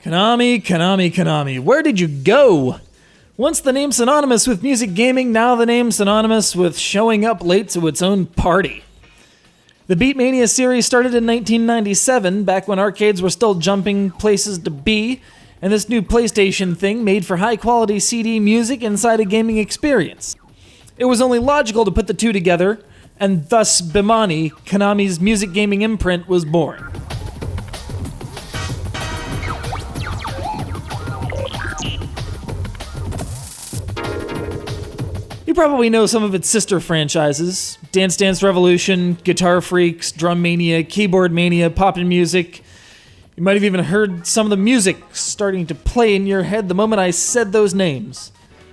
Konami, Konami, Konami. Where did you go? Once the name synonymous with music gaming, now the name synonymous with showing up late to its own party. The Beatmania series started in 1997, back when arcades were still jumping places to be, and this new PlayStation thing made for high-quality CD music inside a gaming experience. It was only logical to put the two together, and thus Bemani, Konami's music gaming imprint, was born. You probably know some of its sister franchises: Dance Dance Revolution, Guitar Freaks, Drum Mania, Keyboard Mania, Poppin' Music. You might have even heard some of the music starting to play in your head the moment I said those names.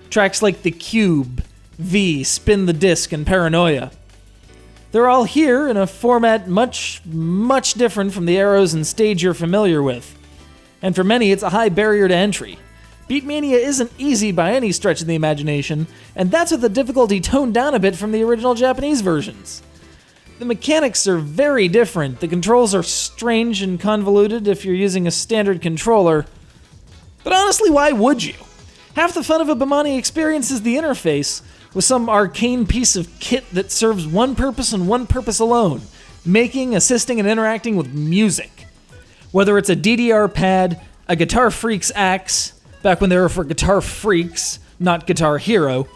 Tracks like The Cube, V, Spin the Disc, and Paranoia. They're all here in a format much, much different from the eras and stage you're familiar with. And for many, it's a high barrier to entry. Beatmania isn't easy by any stretch of the imagination, and that's with the difficulty toned down a bit from the original Japanese versions. The mechanics are very different. The controls are strange and convoluted if you're using a standard controller. But honestly, why would you? Half the fun of a Bemani experience is the interface, with some arcane piece of kit that serves one purpose and one purpose alone: making, assisting, and interacting with music. Whether it's a DDR pad, a Guitar Freaks axe, back when they were for Guitar Freaks, not Guitar Hero,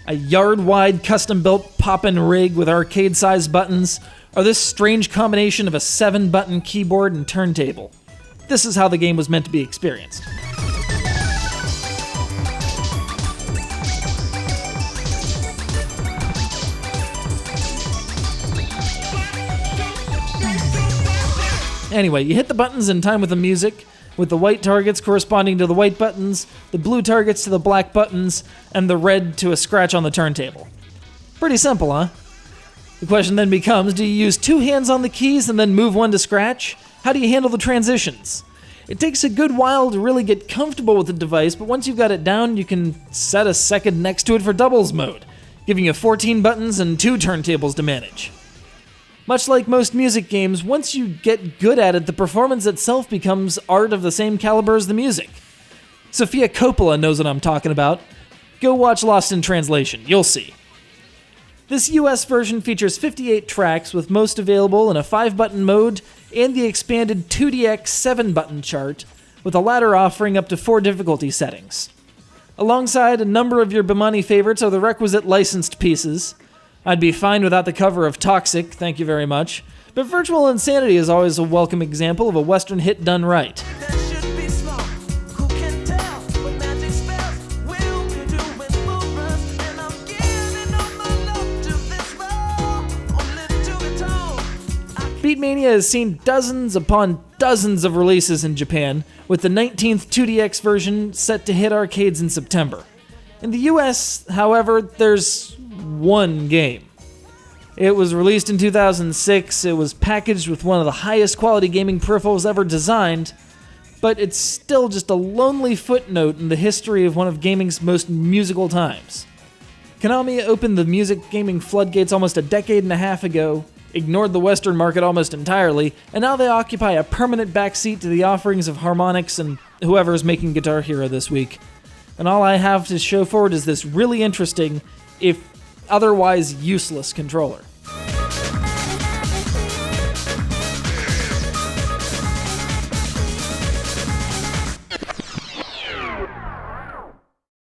a yard-wide custom-built pop-in rig with arcade-sized buttons, or this strange combination of a 7-button keyboard and turntable. This is how the game was meant to be experienced. Anyway, you hit the buttons in time with the music, with the white targets corresponding to the white buttons, the blue targets to the black buttons, and the red to a scratch on the turntable. Pretty simple, huh? The question then becomes, do you use two hands on the keys and then move one to scratch? How do you handle the transitions? It takes a good while to really get comfortable with the device, but once you've got it down, you can set a second next to it for doubles mode, giving you 14 buttons and 2 turntables to manage. Much like most music games, once you get good at it, the performance itself becomes art of the same caliber as the music. Sofia Coppola knows what I'm talking about. Go watch Lost in Translation, you'll see. This US version features 58 tracks, with most available in a 5-button mode and the expanded 2DX 7-button chart, with the latter offering up to 4 difficulty settings. Alongside a number of your Bemani favorites are the requisite licensed pieces. I'd be fine without the cover of Toxic, thank you very much, but Virtual Insanity is always a welcome example of a Western hit done right. Beatmania has seen dozens upon dozens of releases in Japan, with the 19th 2DX version set to hit arcades in September. In the US, however, there's one game. It was released in 2006, it was packaged with one of the highest quality gaming peripherals ever designed, but it's still just a lonely footnote in the history of one of gaming's most musical times. Konami opened the music gaming floodgates almost a decade and a half ago, ignored the Western market almost entirely, and now they occupy a permanent backseat to the offerings of Harmonix and whoever is making Guitar Hero this week. And all I have to show for it is this really interesting, if otherwise useless, controller.